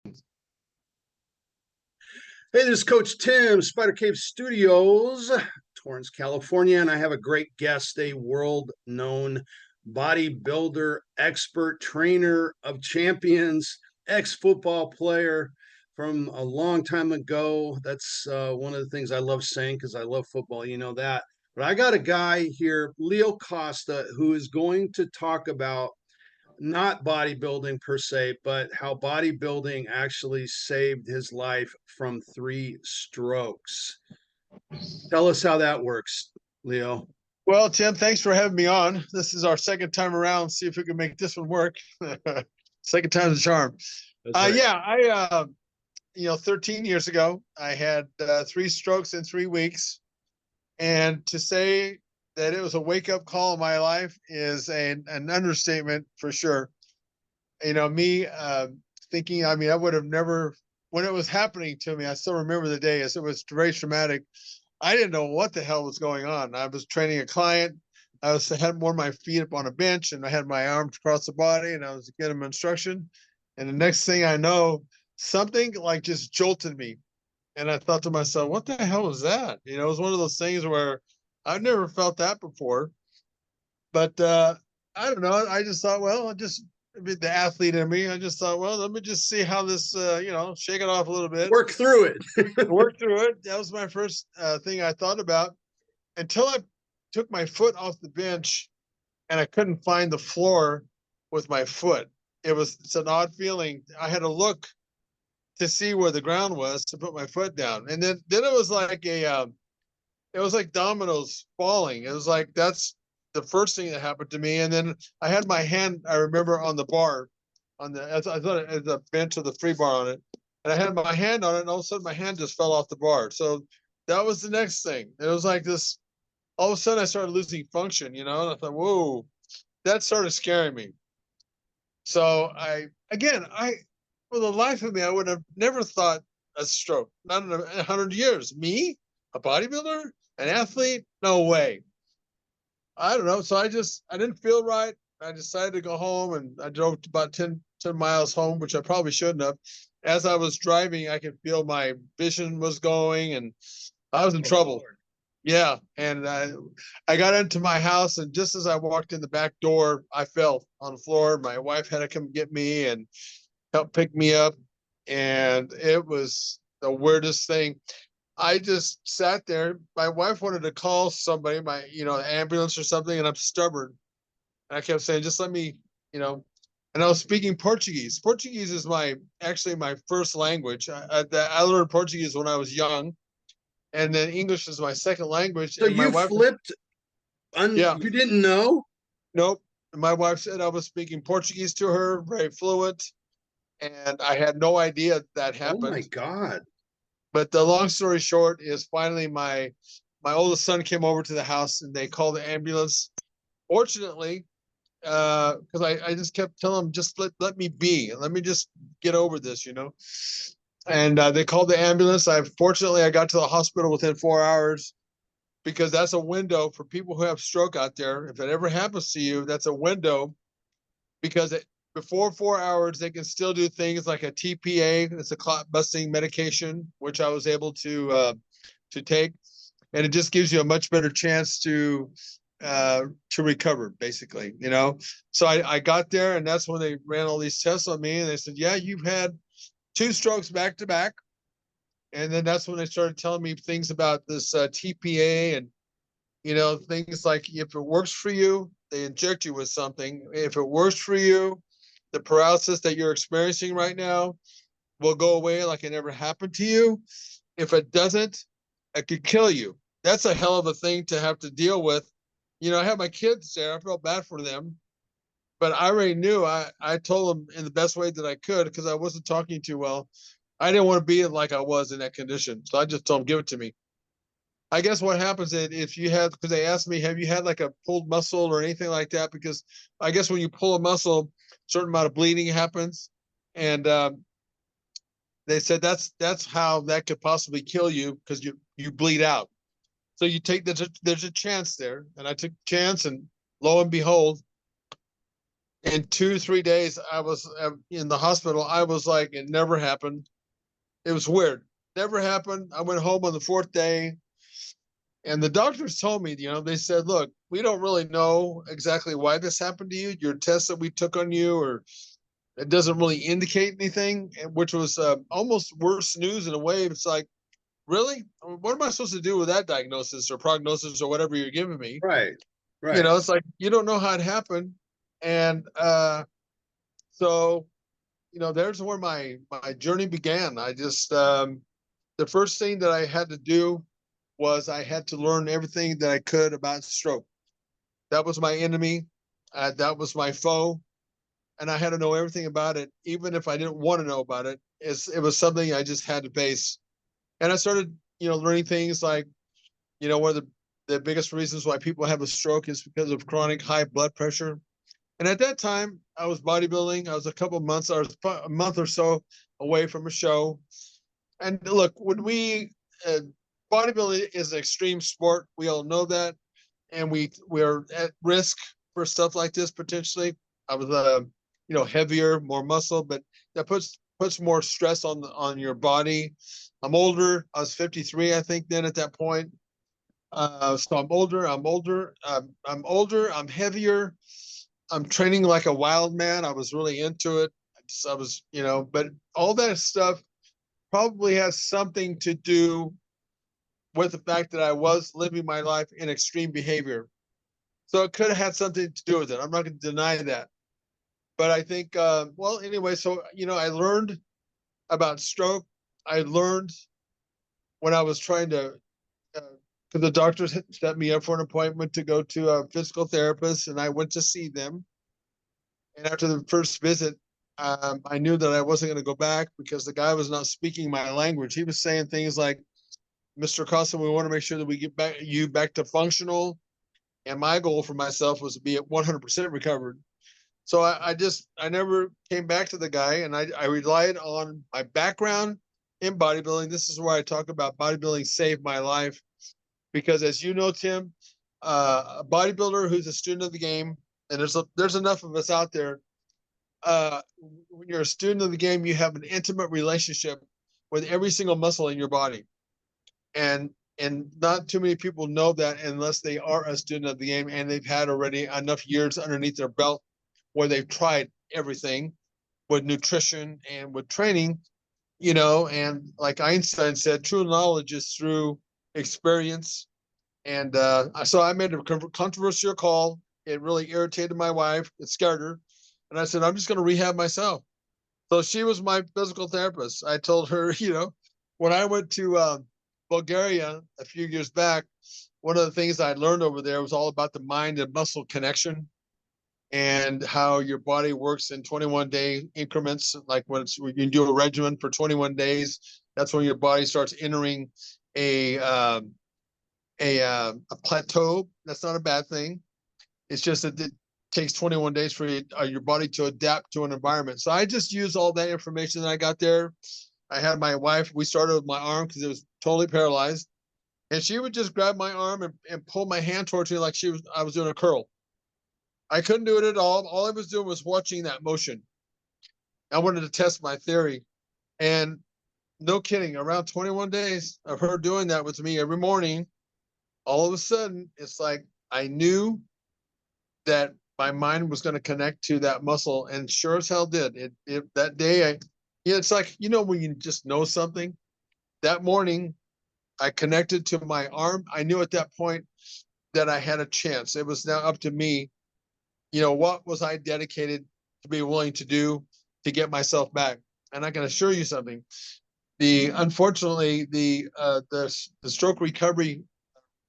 Hey, this is Coach Tim, Spider Cave Studios, Torrance, California, and I have a great guest, a world-known bodybuilder, expert, trainer of champions, ex-football player from a long time ago. That's one of the things I love saying because I love football, you know that. But I got a guy here, Leo Costa, who is going to talk about not bodybuilding per se, but how bodybuilding actually saved his life from 3 strokes. Tell us how that works, Leo. Well, Tim, thanks for having me on. This is our second time around. See if we can make this one work. Second time's a charm. That's right. Yeah, I 13 years ago, I had 3 strokes in 3 weeks, and to say that it was a wake-up call in my life is an understatement for sure. Me thinking, I would have never, when it was happening to me, I still remember the day as it was very traumatic. I didn't know what the hell was going on. I was training a client. Had one of my feet up on a bench and I had my arms across the body and I was giving him instruction. And the next thing I know, something like just jolted me. And I thought to myself, what the hell was that? It was one of those things where I've never felt that before. But I don't know. I just thought, well, the athlete in me. I just thought, well, let me just see how this, shake it off a little bit. Work through it. Work through it. That was my first thing I thought about until I took my foot off the bench and I couldn't find the floor with my foot. It's an odd feeling. I had to look to see where the ground was to put my foot down. And then it was like it was like dominoes falling. It was like, that's the first thing that happened to me. And then I had my hand, I remember, on the bar, I thought it had the bench with the free bar on it. And I had my hand on it, and all of a sudden my hand just fell off the bar. So that was the next thing. It was like this, all of a sudden I started losing function, and I thought, whoa, that started scaring me. So for the life of me, I would have never thought a stroke, not in 100 years. Me, a bodybuilder, an athlete, no way. I don't know. So I didn't feel right. I decided to go home and I drove about 10 miles home, which I probably shouldn't have. As I was driving, I could feel my vision was going and I was in trouble. Lord. Yeah. And I got into my house, and just as I walked in the back door, I fell on the floor. My wife had to come get me and help pick me up. And it was the weirdest thing. I just sat there. My wife wanted to call somebody, ambulance or something, and I'm stubborn. And I kept saying, just let me, and I was speaking Portuguese. Portuguese is actually my first language. I learned Portuguese when I was young, and then English is my second language. So And my you wife, flipped, yeah, you didn't know? nope. My wife said I was speaking Portuguese to her, very fluent, and I had no idea that Oh my happened. God. But the long story short is finally my oldest son came over to the house and they called the ambulance. Fortunately, because I just kept telling him, just let me be. Let me just get over this, And they called the ambulance. Fortunately, I got to the hospital within 4 hours, because that's a window for people who have stroke out there. If it ever happens to you, that's a window, because before 4 hours, they can still do things like a TPA. It's a clot busting medication, which I was able to take, and it just gives you a much better chance to recover, basically. So I got there, and that's when they ran all these tests on me, and they said, yeah, you've had 2 strokes back to back. And then that's when they started telling me things about this TPA, and things like, if it works for you, they inject you with something. If it works for you, the paralysis that you're experiencing right now will go away like it never happened to you. If it doesn't, it could kill you. That's a hell of a thing to have to deal with. I have my kids there. I felt bad for them, but I already knew. I told them in the best way that I could, because I wasn't talking too well. I didn't want to be like I was in that condition. So I just told them, give it to me. I guess what happens is, because they asked me, have you had like a pulled muscle or anything like that? Because I guess when you pull a muscle, a certain amount of bleeding happens. And they said that's how that could possibly kill you, because you bleed out. So there's a chance there. And I took a chance, and lo and behold, In 2, 3 days, I was in the hospital. I was like, it never happened. It was weird. Never happened. I went home on the fourth day, and the doctors told me, they said, look, we don't really know exactly why this happened to you. Your tests that we took on you, or it doesn't really indicate anything, which was almost worse news in a way. It's like, really? What am I supposed to do with that diagnosis or prognosis or whatever you're giving me? Right. Right. It's like you don't know how it happened, and so there's where my journey began. I just the first thing that I had to do was I had to learn everything that I could about stroke. That was my enemy. That was my foe, and I had to know everything about it, even if I didn't want to know about it. It was something I just had to face, and I started learning things like one of the biggest reasons why people have a stroke is because of chronic high blood pressure. And at that time, I was bodybuilding. I was a month or so away from a show. And look, when bodybuilding is an extreme sport, we all know that, and we're at risk for stuff like this potentially. I was heavier, more muscle, but that puts more stress on your body. I'm older. I was 53, I think, then at that point. So I'm older. I'm older. I'm heavier. I'm training like a wild man. I was really into it. I was, but all that stuff probably has something to do with the fact that I was living my life in extreme behavior. So it could have had something to do with it. I'm not going to deny that. But I think, well, anyway, so, I learned about stroke. I learned when I was trying to, because the doctors had set me up for an appointment to go to a physical therapist, and I went to see them. And after the first visit, I knew that I wasn't going to go back because the guy was not speaking my language. He was saying things like, Mr. Costa, we want to make sure that we get you back to functional. And my goal for myself was to be at 100% recovered. So I never came back to the guy, and I relied on my background in bodybuilding. This is where I talk about bodybuilding saved my life because, as you know, Tim, a bodybuilder who's a student of the game, and there's enough of us out there. When you're a student of the game, you have an intimate relationship with every single muscle in your body, and not too many people know that unless they are a student of the game and they've had already enough years underneath their belt where they've tried everything with nutrition and with training, and like Einstein said, true knowledge is through experience. And so I made a controversial call. It really irritated my wife. It scared her. And I said, I'm just going to rehab myself. So she was my physical therapist. I told her, when I went to Bulgaria a few years back, one of the things I learned over there was all about the mind and muscle connection and how your body works in 21-day increments. Like when you do a regimen for 21 days, that's when your body starts entering a a plateau. That's not a bad thing. It's just that it takes 21 days for your body to adapt to an environment. So I just used all that information that I got there. I had my wife, we started with my arm because it was totally paralyzed. And she would just grab my arm and pull my hand towards me like I was doing a curl. I couldn't do it at all. All I was doing was watching that motion. I wanted to test my theory. And no kidding, around 21 days of her doing that with me every morning, all of a sudden, it's like I knew that my mind was going to connect to that muscle, and sure as hell did. That day, it's like when you just know something. That morning, I connected to my arm. I knew at that point that I had a chance. It was now up to me. What was I dedicated to be willing to do to get myself back? And I can assure you something. Unfortunately, the stroke recovery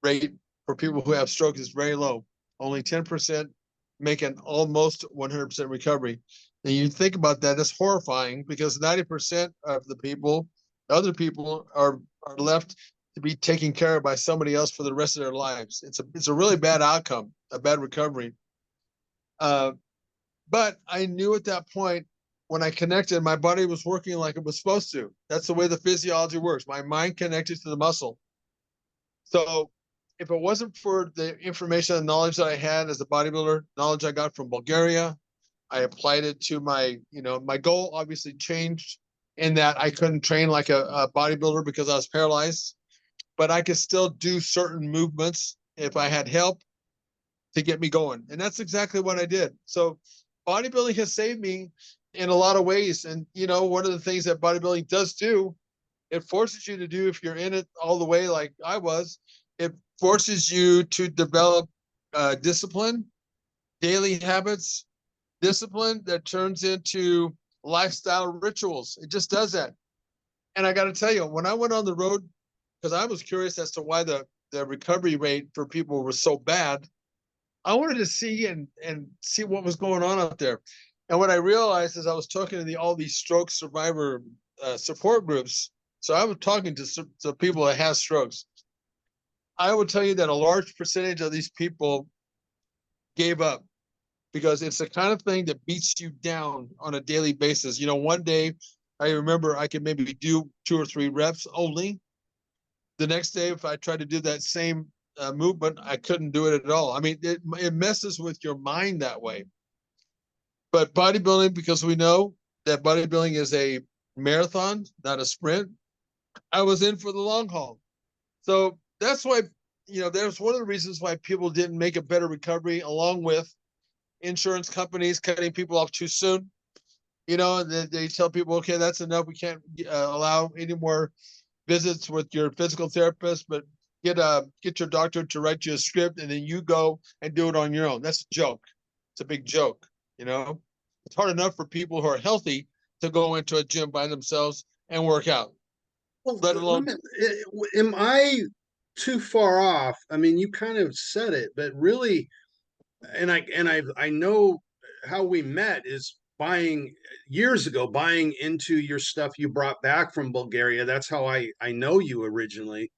rate for people who have stroke is very low. Only 10% make an almost 100% recovery. And you think about that, that's horrifying because 90% of other people are left to be taken care of by somebody else for the rest of their lives. It's a really bad outcome, a bad recovery. But I knew at that point when I connected, my body was working like it was supposed to. That's the way the physiology works. My mind connected to the muscle. So if it wasn't for the information and knowledge that I had as a bodybuilder, knowledge I got from Bulgaria, I applied it to my, my goal obviously changed in that I couldn't train like a bodybuilder because I was paralyzed, but I could still do certain movements if I had help to get me going. And that's exactly what I did. So bodybuilding has saved me in a lot of ways. And, one of the things that bodybuilding does do, it forces you to do, if you're in it all the way like I was, it forces you to develop discipline, daily habits, discipline that turns into lifestyle rituals. It just does that. And I got to tell you, when I went on the road, because I was curious as to why the recovery rate for people was so bad, I wanted to see and see what was going on out there. And what I realized is I was talking to all these stroke survivor support groups. So I was talking to people that have strokes. I would tell you that a large percentage of these people gave up because it's the kind of thing that beats you down on a daily basis. One day I remember I could maybe do 2 or 3 reps only. The next day, if I tried to do that same movement, I couldn't do it at all. I mean, it messes with your mind that way. But bodybuilding, because we know that bodybuilding is a marathon, not a sprint, I was in for the long haul. So that's why, there's one of the reasons why people didn't make a better recovery, along with insurance companies cutting people off too soon. They tell people, okay, that's enough. We can't allow any more visits with your physical therapist, but get your doctor to write you a script, and then you go and do it on your own. That's a joke. It's a big joke. It's hard enough for people who are healthy to go into a gym by themselves and work out, Well, let alone. am I too far off? I mean, you kind of said it, but really, I know how we met is buying years ago, buying into your stuff you brought back from Bulgaria. That's how I know you originally.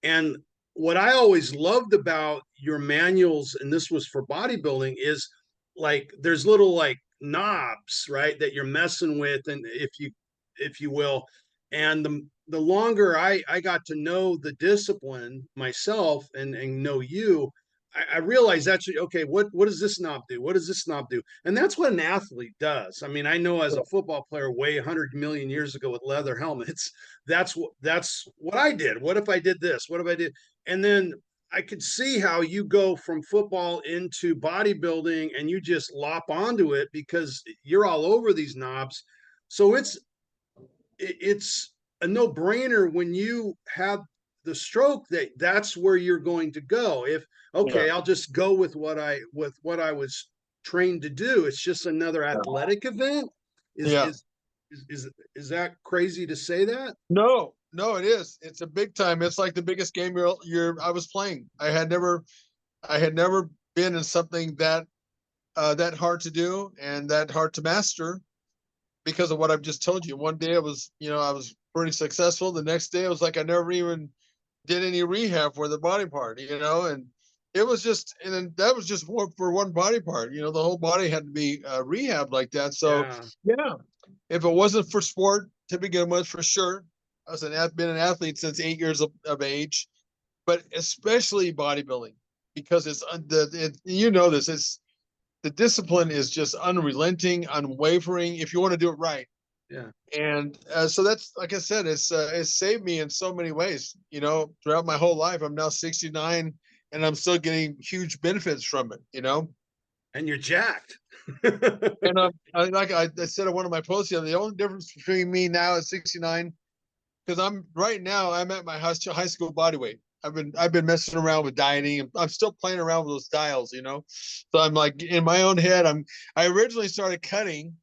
And what I always loved about your manuals, and this was for bodybuilding, is like there's little like knobs, right, that you're messing with, and if you will. And the longer I got to know the discipline myself and know you, I realized that's okay. What does this knob do? What does this knob do? And that's what an athlete does. I mean, I know as a football player way 100 million years ago with leather helmets, that's what I did. What if I did this? What if I did? And then I could see how you go from football into bodybuilding and you just lop onto it because you're all over these knobs. So it's a no-brainer when you have the stroke that's where you're going to go. If Yeah, okay, I'll just go with what I was trained to do. It's just another athletic event. Is yeah. is is that crazy to say that? No, it is. It's a big time. It's like the biggest game I was playing. I had never been in something that hard to do and that hard to master because of what I've just told you. One day I was pretty successful. The next day it was like I never even did any rehab for the body part, and it was just, and then that was just for one body part. The whole body had to be rehabbed like that. So Yeah. yeah, if it wasn't for sport to begin with, for sure, been an athlete since 8 years of age, but especially bodybuilding because this, it's the discipline is just unrelenting, unwavering. If you want to do it right, Yeah. and so that's, like I said, it's saved me in so many ways. Throughout my whole life, I'm now 69, and I'm still getting huge benefits from it. And you're jacked. And like I said in one of my posts, the only difference between me now at 69, because I'm at my high school body weight. I've been messing around with dieting, and I'm still playing around with those dials. So I'm like in my own head. I originally started cutting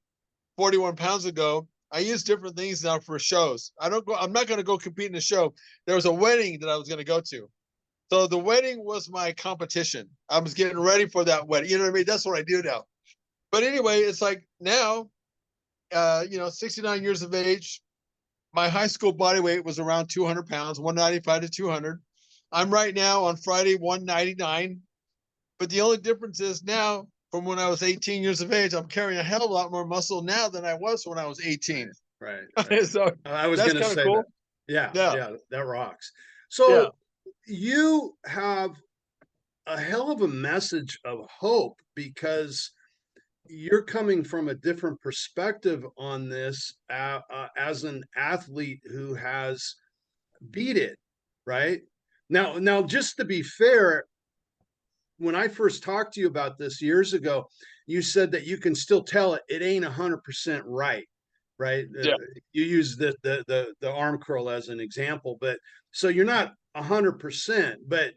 41 pounds ago. I use different things now for shows. I'm not going to go compete in a show. There was a wedding that I was going to go to. So the wedding was my competition. I was getting ready for that wedding. You know what I mean? That's what I do now. But anyway, it's like now, 69 years of age, my high school body weight was around 200 pounds, 195 to 200. I'm right now on Friday, 199. But the only difference is now from when I was 18 years of age, I'm carrying a hell of a lot more muscle now than I was when I was 18. Right. Right. So I was that's going to kind of say that. cool. Yeah. Yeah. Yeah. That rocks. Yeah. So you have a hell of a message of hope because you're coming from a different perspective on this as an athlete who has beat it, right? Now, just to be fair, when I first talked to you about this years ago, you said that you can still tell it ain't 100% right, right? Yeah. You use the arm curl as an example, but so you're not 100%, but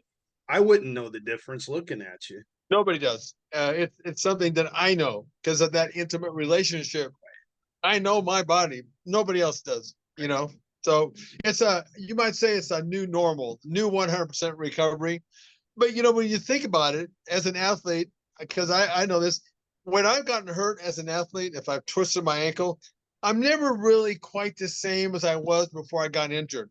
I wouldn't know the difference looking at you. Nobody does. It's something that I know because of that intimate relationship. I know my body. Nobody else does, you know? So you might say it's a new normal, new 100% recovery. But, when you think about it as an athlete, because I know this, when I've gotten hurt as an athlete, if I've twisted my ankle, I'm never really quite the same as I was before I got injured.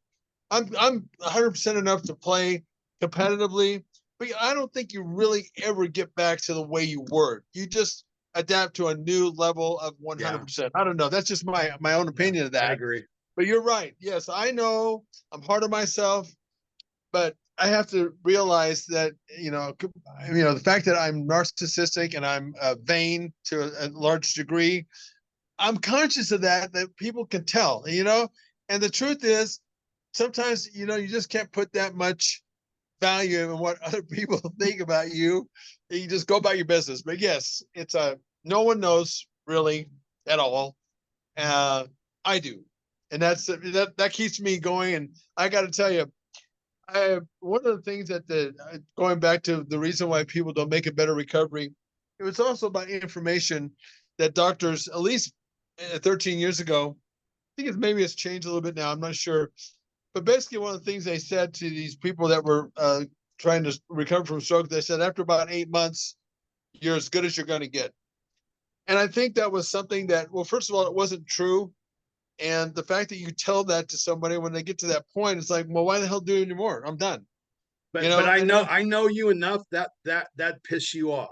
I'm 100% enough to play competitively, but I don't think you really ever get back to the way you were. You just adapt to a new level of Yeah, 100%. I don't know. That's just my own yeah, opinion of I that. agree. But you're right. Yes, I know I'm hard on myself, but I have to realize that the fact that I'm narcissistic and I'm vain to a large degree, I'm conscious of that people can tell, and the truth is sometimes you just can't put that much value in what other people think about you. You just go about your business. But yes, it's a no one knows really at all. uh I do, and that keeps me going. And I got to tell you, one of the things that going back to the reason why people don't make a better recovery, it was also about information that doctors, at least 13 years ago, I think it's changed a little bit now. I'm not sure, but basically one of the things they said to these people that were trying to recover from stroke, they said after about 8 months, you're as good as you're going to get. And I think that was something that, well, first of all, it wasn't true. And the fact that you tell that to somebody when they get to that point, it's like, well, why the hell do it anymore? I'm done. But I And know then I know you enough that piss you off.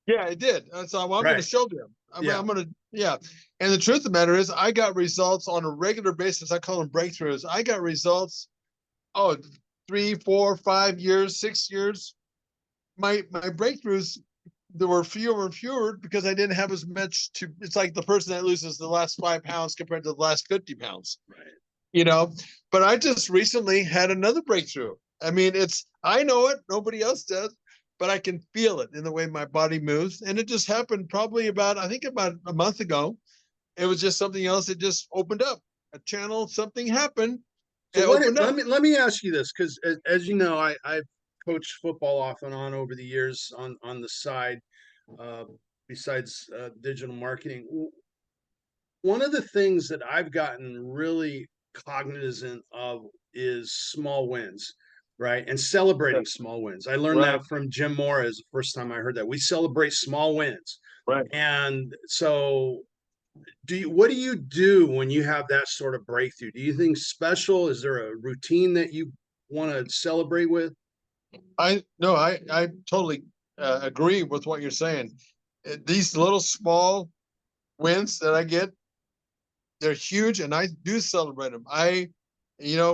yeah, it did. And so well, I'm going to Right. show them. Yeah. I'm going to, yeah. And the truth of the matter is, I got results on a regular basis. I call them breakthroughs. I got results, oh, 3, 4, 5 years, 6 years. My breakthroughs, there were fewer and fewer because I didn't have as much to. It's like the person that loses the last 5 pounds compared to the last 50 pounds, Right. you know. But I just recently had another breakthrough. I mean, I know it, nobody else does, but I can feel it in the way my body moves. And it just happened probably I think about a month ago. It was just something else that just opened up a channel, something happened, So it what? opened up. Let me ask you this, because as you know, I've coached football off and on over the years on the side, uh, besides digital marketing. One of the things that I've gotten really cognizant of is small wins, right? And celebrating small wins. I learned Right, that from Jim Morris the first time I heard that. We celebrate small wins. right. And so what do you do when you have that sort of breakthrough? Do you think special? Is there a routine that you want to celebrate with? I no, I totally agree with what you're saying. These little small wins that I get, they're huge, and I do celebrate them.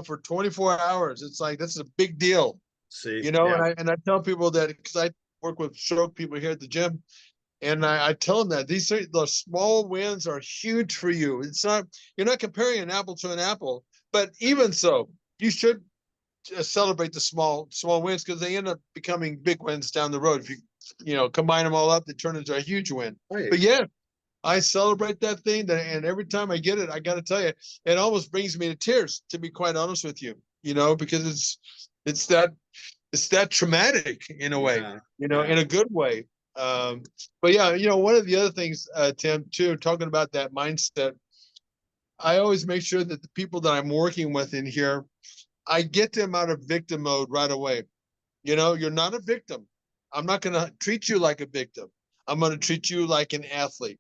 For 24 hours, it's like this is a big deal, See, and yeah. I tell people that because I work with stroke people here at the gym, and I tell them that the small wins are huge for you. You're not comparing an apple to an apple, but even so, you should celebrate the small wins because they end up becoming big wins down the road. If you combine them all up, they turn into a huge win. Right. But yeah, I celebrate that thing, and every time I get it, I got to tell you, it almost brings me to tears. To be quite honest with you, because it's that it's that traumatic in a way, Yeah. Yeah. in a good way. Um, but yeah, one of the other things, Tim, too, talking about that mindset, I always make sure that the people that I'm working with in here, I get them out of victim mode right away. You're not a victim. I'm not going to treat you like a victim. I'm going to treat you like an athlete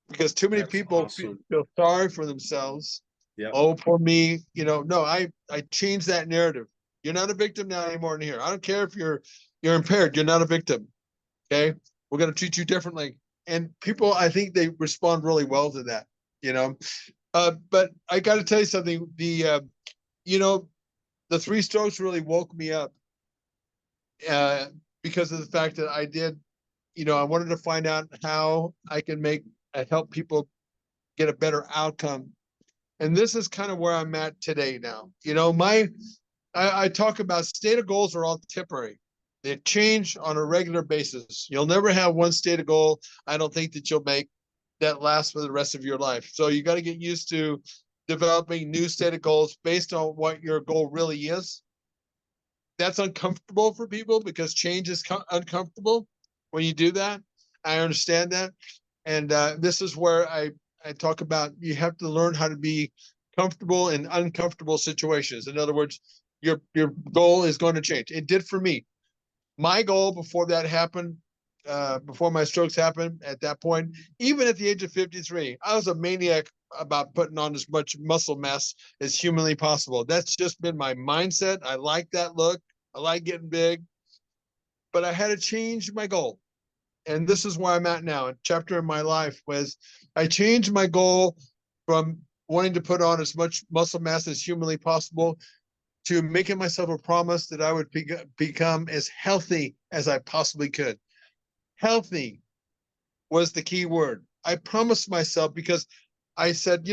because too many That's people awesome. feel sorry for themselves. Yep. Oh, poor me. No, I changed that narrative. You're not a victim now anymore in here. I don't care if you're impaired. You're not a victim. Okay. We're going to treat you differently. And people, I think they respond really well to that, you know. But I got to tell you something. You know, the 3 strokes really woke me up uh, because of the fact that I did I wanted to find out how I can help people get a better outcome. And this is kind of where I'm at today now. I talk about stated goals are all temporary. They change on a regular basis. You'll never have one stated goal, I don't think, that you'll make that lasts for the rest of your life. So you got to get used to developing new stated goals based on what your goal really is. That's uncomfortable for people because change is uncomfortable when you do that. I understand that. And this is where I talk about you have to learn how to be comfortable in uncomfortable situations. In other words, your goal is going to change. It did for me. My goal before that happened, before my strokes happened, at that point, even at the age of 53, I was a maniac about putting on as much muscle mass as humanly possible. That's just been my mindset. I like that look. I like getting big, but I had to change my goal. And this is where I'm at now. A chapter in my life was I changed my goal from wanting to put on as much muscle mass as humanly possible to making myself a promise that I would become as healthy as I possibly could. Healthy was the key word. I promised myself because I said,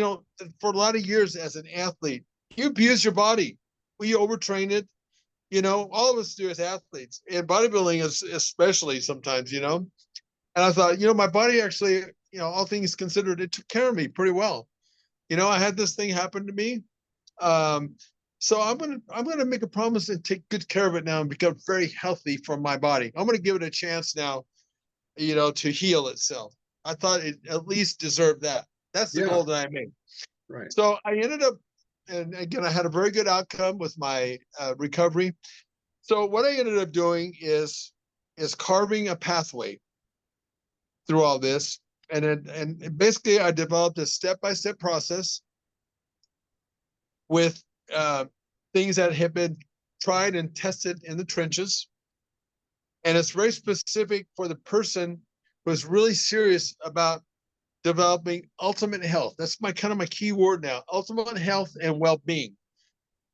for a lot of years as an athlete, you abuse your body. We overtrain it. All of us do as athletes, and bodybuilding is especially sometimes, And I thought, my body actually, all things considered, it took care of me pretty well. I had this thing happen to me. So I'm gonna make a promise and take good care of it now and become very healthy for my body. I'm gonna give it a chance now, to heal itself. I thought it at least deserved that. That's the Yeah. goal that I made. Right. So I ended up, and again, I had a very good outcome with my recovery. So what I ended up doing is carving a pathway through all this, and basically I developed a step-by-step process with things that have been tried and tested in the trenches. And it's very specific for the person who is really serious about developing ultimate health. That's my key word now, ultimate health and well-being.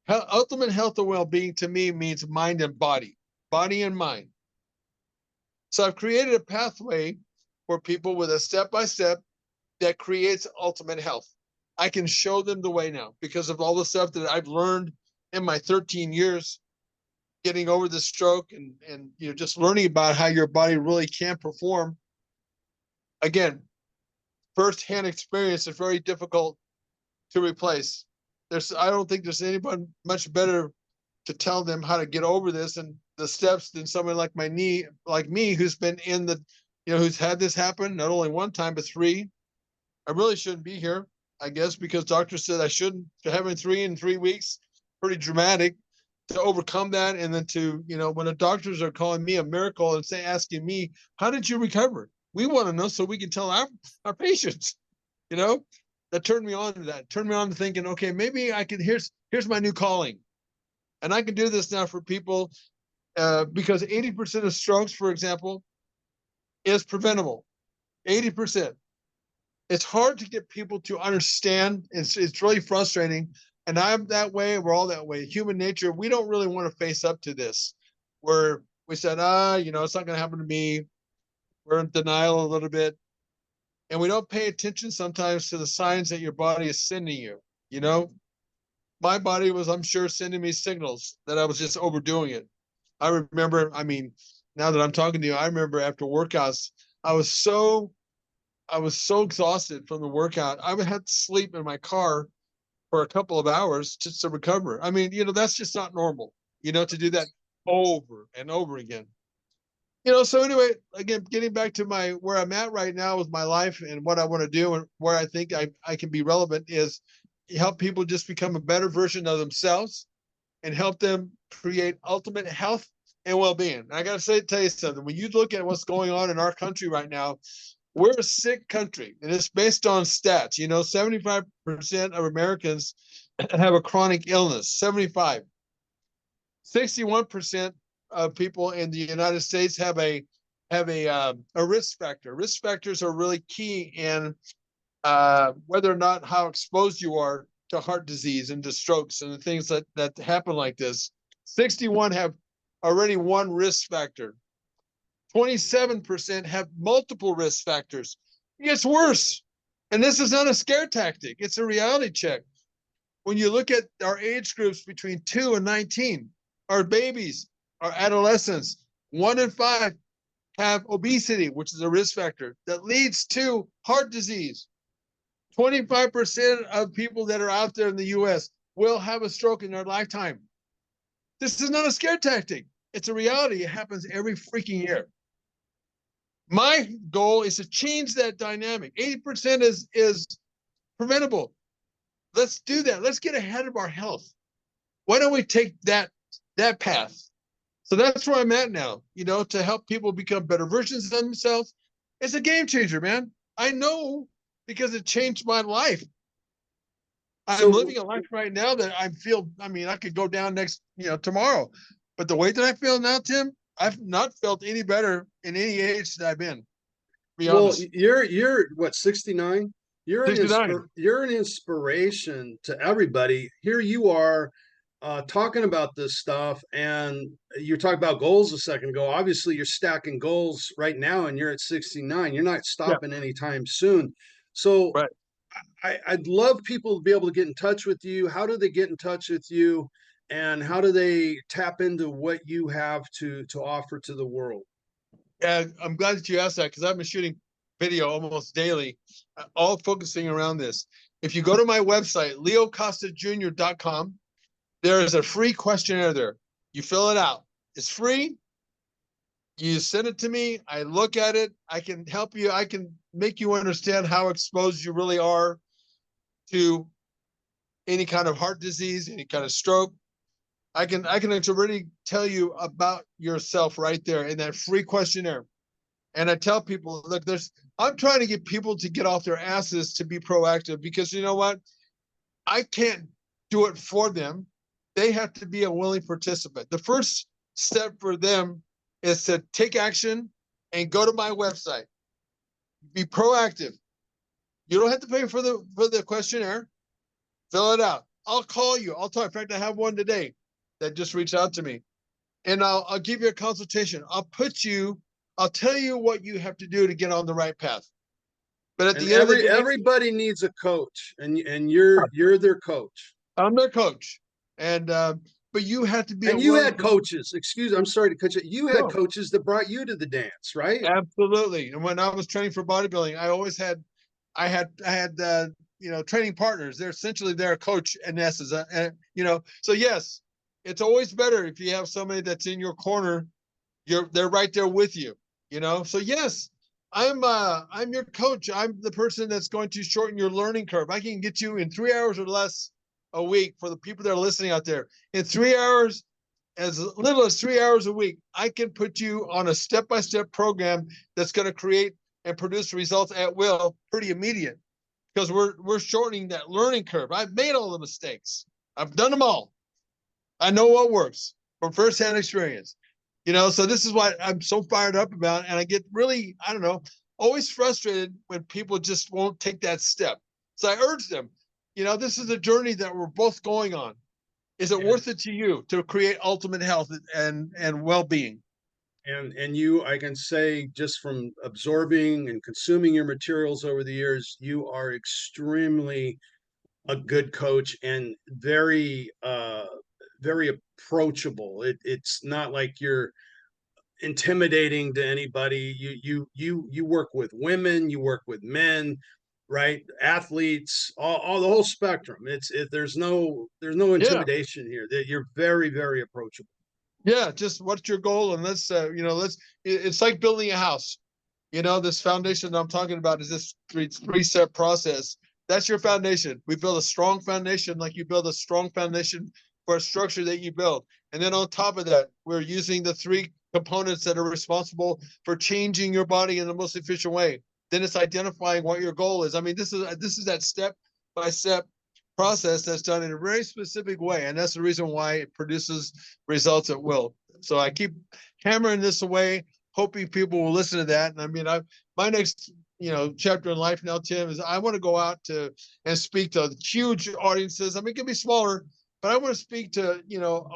Ultimate health and well-being to me means mind and body and mind. So I've created a pathway for people with a step-by-step that creates ultimate health. I can show them the way now because of all the stuff that I've learned in my 13 years getting over the stroke and just learning about how your body really can perform. Again, first-hand experience is very difficult to replace. I don't think there's anyone much better to tell them how to get over this and the steps than someone like me, who's been in the, who's had this happen not only one time but three. I really shouldn't be here, I guess, because doctors said I shouldn't. Having 3 in 3 weeks, pretty dramatic to overcome that. And then when the doctors are calling me a miracle and asking me, how did you recover? We want to know so we can tell our patients, that turned me on to that, turned me on to thinking, okay, maybe I can, here's my new calling. And I can do this now for people because 80% of strokes, for example, is preventable. 80%. It's hard to get people to understand. It's really frustrating. And I'm that way. We're all that way. Human nature, we don't really want to face up to this. Where we said, it's not going to happen to me. We're in denial a little bit. And we don't pay attention sometimes to the signs that your body is sending you. My body was, I'm sure, sending me signals that I was just overdoing it. I remember, now that I'm talking to you, I remember after workouts, I was so exhausted from the workout. I would have to sleep in my car for a couple of hours just to recover. That's just not normal, to do that over and over again. So anyway, again, getting back to where I'm at right now with my life and what I want to do and where I think I can be relevant is help people just become a better version of themselves and help them create ultimate health and well-being. I got to tell you something. When you look at what's going on in our country right now, we're a sick country, and it's based on stats. 75% of Americans have a chronic illness. 75. 61% of people in the United States have a risk factor. Risk factors are really key in whether or not how exposed you are to heart disease and to strokes and the things that happen like this. 61 have already one risk factor. 27% have multiple risk factors. It gets worse. And this is not a scare tactic. It's a reality check. When you look at our age groups between 2 and 19, our babies, our adolescents, 1 in 5 have obesity, which is a risk factor that leads to heart disease. 25% of people that are out there in the US will have a stroke in their lifetime. This is not a scare tactic. It's a reality. It happens every freaking year. My goal is to change that dynamic. 80% is preventable. Let's do that. Let's get ahead of our health. Why don't we take that path? So that's where I'm at now, to help people become better versions of themselves. It's a game changer, man. I know, because it changed my life. I'm living a life right now that I could go down tomorrow. But the way that I feel now, Tim, I've not felt any better in any age that I've been. Be honest. You're what, 69? You're 69. You're an inspiration to everybody. Here you are talking about this stuff, and you talked about goals a second ago. Obviously, you're stacking goals right now, and you're at 69. You're not stopping anytime soon. So right. I'd love people to be able to get in touch with you. How do they get in touch with you? And how do they tap into what you have to offer to the world? And I'm glad that you asked that, because I've been shooting video almost daily, all focusing around this. If you go to my website, leocostajr.com, there is a free questionnaire there. You fill it out. It's free. You send it to me. I look at it. I can help you. I can make you understand how exposed you really are to any kind of heart disease, any kind of stroke. I can already tell you about yourself right there in that free questionnaire. And I tell people, look, I'm trying to get people to get off their asses to be proactive, because you know what? I can't do it for them. They have to be a willing participant. The first step for them is to take action and go to my website. Be proactive. You don't have to pay for the questionnaire. Fill it out. I'll call you. I'll talk. In fact, I have one today that just reached out to me, and I'll give you a consultation. I'll tell you what you have to do to get on the right path. But at the end of the day, everybody needs a coach, and you're their coach. I'm their coach, and but you have to be. And you had coaches. Excuse, I'm sorry to cut you. You had coaches that brought you to the dance, right? Absolutely. And when I was training for bodybuilding, I had training partners. They're essentially their coach in essence. So yes, it's always better if you have somebody that's in your corner. They're right there with you. So yes, I'm your coach. I'm the person that's going to shorten your learning curve. I can get you in 3 hours or less a week. For the people that are listening out there, in 3 hours, as little as 3 hours a week, I can put you on a step-by-step program that's going to create and produce results at will, pretty immediate, because we're shortening that learning curve. I've made all the mistakes. I've done them all. I know what works from firsthand experience. So this is what I'm so fired up about. And I get really, always frustrated when people just won't take that step. So I urge them, this is a journey that we're both going on. Is it worth it to you to create ultimate health and well-being? And you, I can say, just from absorbing and consuming your materials over the years, you are extremely a good coach and very very approachable. It's not like you're intimidating to anybody. You work with women, you work with men, right? Athletes, all the whole spectrum. There's no intimidation here. That you're very, very approachable. Yeah, just what's your goal, and it's like building a house. This foundation that I'm talking about is this three-step process. That's your foundation. We build a strong foundation, like you build a strong foundation for a structure that you build. And then on top of that, we're using the 3 components that are responsible for changing your body in the most efficient way. Then it's identifying what your goal is. This is that step-by-step process that's done in a very specific way. And that's the reason why it produces results at will. So I keep hammering this away, hoping people will listen to that. And my next chapter in life now, Tim, is I want to go out and speak to huge audiences. It can be smaller, but I want to speak to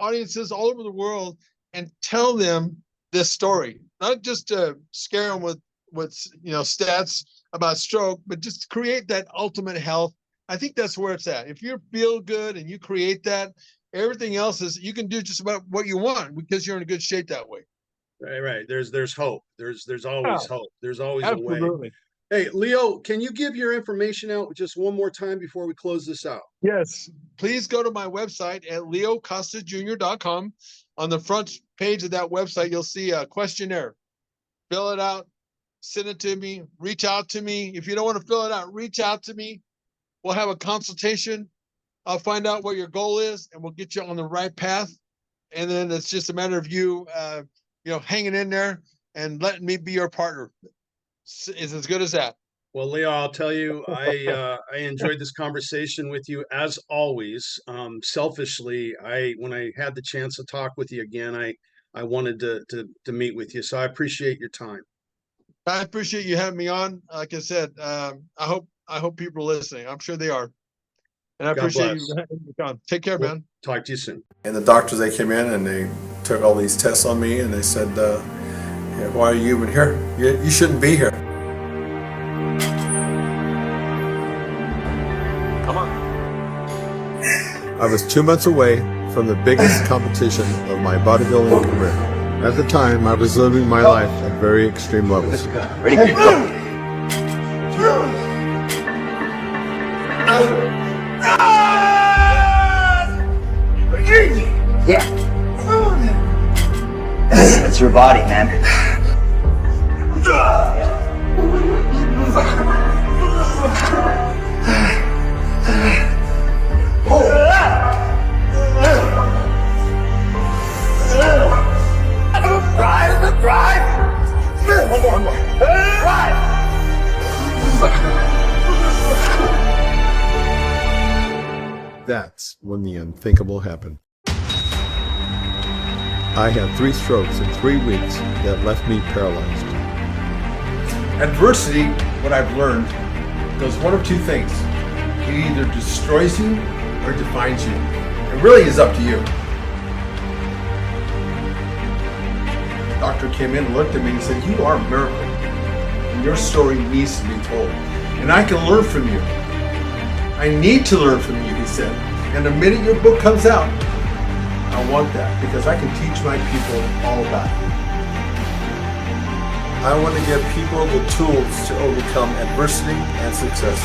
audiences all over the world and tell them this story. not just to scare them with stats about stroke, but just create that ultimate health. I think that's where it's at. If you feel good and you create that, everything else is, you can do just about what you want because you're in a good shape that way. Right. There's hope. There's always hope. There's always a way. Absolutely. Hey, Leo, can you give your information out just one more time before we close this out? Yes. Please go to my website at leocostajr.com. On the front page of that website, you'll see a questionnaire. Fill it out, send it to me, reach out to me. If you don't want to fill it out, reach out to me. We'll have a consultation. I'll find out what your goal is, and we'll get you on the right path. And then it's just a matter of you, hanging in there and letting me be your partner. It's as good as that. Well, Leo, I'll tell you, I enjoyed this conversation with you as always. Selfishly, when I had the chance to talk with you again, I wanted to meet with you. So I appreciate your time. I appreciate you having me on. Like I said, I hope people are listening. I'm sure they are. And I appreciate you having me on. Take care, man. Talk to you soon. And the doctors, they came in and they took all these tests on me and they said, why are you even here? You shouldn't be here. Come on. I was 2 months away from the biggest competition of my bodybuilding career. At the time, I was living my life at very extreme levels. Ready? Go. Yeah. That's your body, man. That's when the unthinkable happened. I had 3 strokes in 3 weeks that left me paralyzed. Adversity, what I've learned, does one of two things. It either destroys you or defines you. It really is up to you. The doctor came in and looked at me and said, you are a miracle. And your story needs to be told. And I can learn from you. I need to learn from you, he said. And the minute your book comes out, I want that because I can teach my people all about it. I want to give people the tools to overcome adversity and success.